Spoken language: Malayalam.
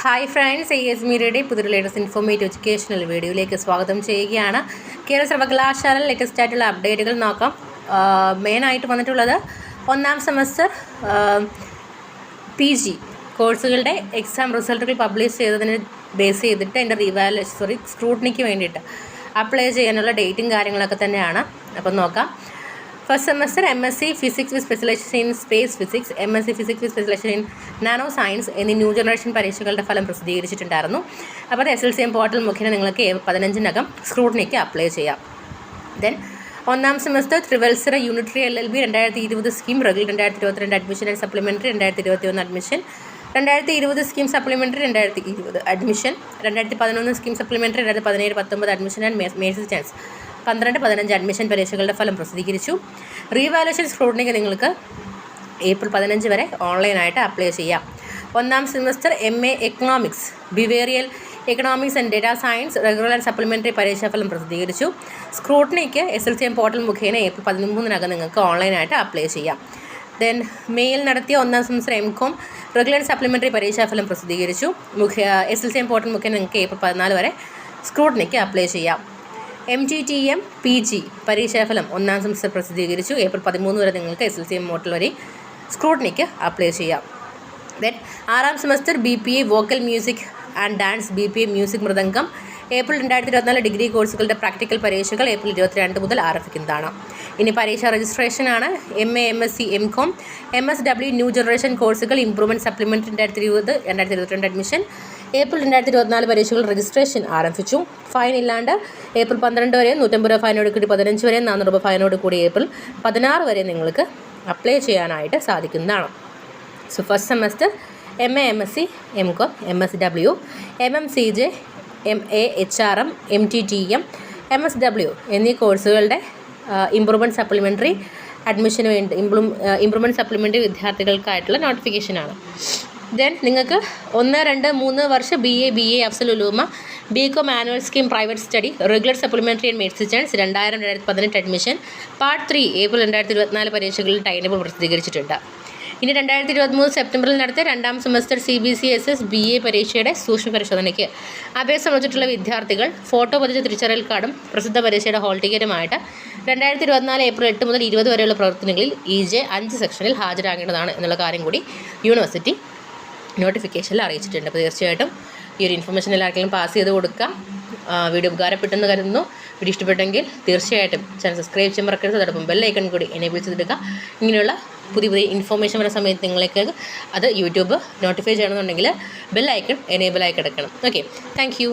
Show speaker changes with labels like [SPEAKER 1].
[SPEAKER 1] ഹായ് ഫ്രണ്ട്സ്, AS മീഡിയയുടെ പുതിയ ലേറ്റസ്റ്റ് ഇൻഫോർമേറ്റീവ് എഡ്യൂക്കേഷണൽ വീഡിയോയിലേക്ക് സ്വാഗതം ചെയ്യുകയാണ്. കേരള സർവകലാശാല ലേറ്റസ്റ്റ് ആയിട്ടുള്ള അപ്ഡേറ്റുകൾ നോക്കാം. മെയിനായിട്ട് വന്നിട്ടുള്ളത് ഒന്നാം സെമസ്റ്റർ PG കോഴ്സുകളുടെ എക്സാം റിസൾട്ടുകൾ പബ്ലിഷ് ചെയ്തതിന് ബേസ് ചെയ്തിട്ട് അതിൻ്റെ സ്ക്രൂട്ടിനിക്ക് വേണ്ടിയിട്ട് അപ്ലൈ ചെയ്യാനുള്ള ഡേറ്റും കാര്യങ്ങളൊക്കെ തന്നെയാണ്. അപ്പം നോക്കാം. First semester MSc physics with specialisation in space physics, MSc physics with specialisation in nano science എന്നീ ന്യൂ ജനറേഷൻ പരീക്ഷകളുടെ ഫലം പ്രസിദ്ധീകരിച്ചിട്ടുണ്ടായിരുന്നു. അപ്പോൾ അത് SLCM പോർട്ടൽ മുഖേന നിങ്ങൾക്ക് 15-നകം സ്ക്രൂട്ടിനിക്ക് അപ്ലൈ ചെയ്യാം. ദെൻ ഒന്നാം സെമസ്റ്റർ ത്രിവത്സര unitary LLB 2020 scheme, regular 2022 admission and supplementary 2021 admission, 2020 scheme supplementary 2020 admission, 2011 scheme supplementary 2017-19 admission and mercy chance 12-15 admission പരീക്ഷകളുടെ ഫലം പ്രസിദ്ധീകരിച്ചു. റീവാലുവേഷൻ സ്ക്രൂട്ടിനിക്ക് നിങ്ങൾക്ക് ഏപ്രിൽ 15 വരെ ഓൺലൈനായിട്ട് അപ്ലൈ ചെയ്യാം. ഒന്നാം semester MA economics, behavioural economics and data science regular and supplementary പരീക്ഷാഫലം പ്രസിദ്ധീകരിച്ചു. സ്ക്രൂട്ടിനിക്ക് SLCM പോർട്ടൽ മുഖേന ഏപ്രിൽ 13-നകം നിങ്ങൾക്ക് ഓൺലൈനായിട്ട് അപ്ലൈ ചെയ്യാം. ദെൻ മെയിൽ നടത്തിയ ഒന്നാം semester MCOM regular and supplementary പരീക്ഷാഫലം പ്രസിദ്ധീകരിച്ചു. SLCM പോർട്ടൽ മുഖേന നിങ്ങൾക്ക് ഏപ്രിൽ 14 വരെ സ്ക്രൂട്ടിനിക്ക് അപ്ലൈ ചെയ്യാം. MTTM PG പരീക്ഷാഫലം ഒന്നാം സെമസ്റ്റർ പ്രസിദ്ധീകരിച്ചു. ഏപ്രിൽ 13 വരെ നിങ്ങൾക്ക് SLCM പോർട്ടൽ വഴി സ്ക്രൂട്ടിനിക്ക് അപ്ലൈ ചെയ്യാം. ദെൻ ആറാം semester BPA vocal music and dance, BPA music mridangam, April 2024 degree കോഴ്സുകളുടെ പ്രാക്ടിക്കൽ പരീക്ഷകൾ ഏപ്രിൽ 22 മുതൽ ആരംഭിക്കുന്നതാണ്. ഇനി പരീക്ഷ രജിസ്ട്രേഷനാണ്. MA MSc MCOM MSW new generation കോഴ്സുകൾ ഇംപ്രൂവ്മെൻറ്റ് സപ്ലിമെൻ്ററി 2020-2022 അഡ്മിഷൻ, ഏപ്രിൽ 2024 പരീക്ഷകൾ രജിസ്ട്രേഷൻ ആരംഭിച്ചു. ഫൈൻ ഇല്ലാണ്ട് ഏപ്രിൽ 12 വരെ 150 രൂപ ഫൈനോട് കൂടി 15 വരെ 400 രൂപ ഫൈനോട് കൂടി ഏപ്രിൽ 16 വരെ നിങ്ങൾക്ക് അപ്ലൈ ചെയ്യാനായിട്ട് സാധിക്കുന്നതാണ്. So first semester MA MSc MCOM MSW MMCJ MA HRM MTTM MSW എന്നീ കോഴ്സുകളുടെ ഇംപ്രൂവ്മെൻറ്റ് സപ്ലിമെൻ്ററി അഡ്മിഷന് വേണ്ടി ഇംപ്രൂവ്മെൻറ്റ് സപ്ലിമെൻ്ററി വിദ്യാർത്ഥികൾക്കായിട്ടുള്ള നോട്ടിഫിക്കേഷനാണ്. ദെൻ നിങ്ങൾക്ക് 1, 2, 3 വർഷ BA Afzal Ulama BCom annual scheme private study regular supplementary and mercy chance 2000-2018 admission part 3 April 2024 പരീക്ഷകളിൽ ടൈം ടേബിൾ പ്രസിദ്ധീകരിച്ചിട്ടുണ്ട്. ഇനി 2023 സെപ്റ്റംബറിൽ നടത്തിയ രണ്ടാം സെമസ്റ്റർ CBCSS BA പരീക്ഷയുടെ സൂക്ഷ്മ പരിശോധനയ്ക്ക് അപേക്ഷ സമർപ്പിച്ചിട്ടുള്ള വിദ്യാർത്ഥികൾ ഫോട്ടോ പതിച്ച തിരിച്ചറിയൽ കാർഡും പ്രസിദ്ധ പരീക്ഷയുടെ ഹോൾ ടിക്കറ്റുമായിട്ട് 2024 ഏപ്രിൽ 8 മുതൽ 20 വരെയുള്ള പ്രവർത്തനങ്ങളിൽ EJ 5 സെക്ഷനിൽ ഹാജരാകേണ്ടതാണ് എന്നുള്ള കാര്യം കൂടി യൂണിവേഴ്സിറ്റി നോട്ടിഫിക്കേഷനിൽ അറിയിച്ചിട്ടുണ്ട്. അപ്പോൾ തീർച്ചയായിട്ടും ഈ ഒരു ഇൻഫർമേഷൻ എല്ലാവർക്കും പാസ് ചെയ്ത് കൊടുക്കാം. വീഡിയോ ഉപകാരപ്പെട്ടെന്ന് കരുതുന്നു. വീഡിയോ ഇഷ്ടപ്പെട്ടെങ്കിൽ തീർച്ചയായിട്ടും ചാനൽ സബ്സ്ക്രൈബ് ചെയ്യാൻ മറക്കരുത്. അതോടൊപ്പം ബെല്ലൈക്കൺ കൂടി എനേബിൾ ചെയ്തെടുക്കുക. ഇങ്ങനെയുള്ള പുതിയ ഇൻഫർമേഷൻ വരുന്ന സമയത്ത് നിങ്ങളേക്ക് അത് യൂട്യൂബ് നോട്ടിഫൈ ചെയ്യണമെന്നുണ്ടെങ്കിൽ ബെല്ലൈക്കൺ എനേബിൾ ആയി കിടക്കണം. Okay, thank you.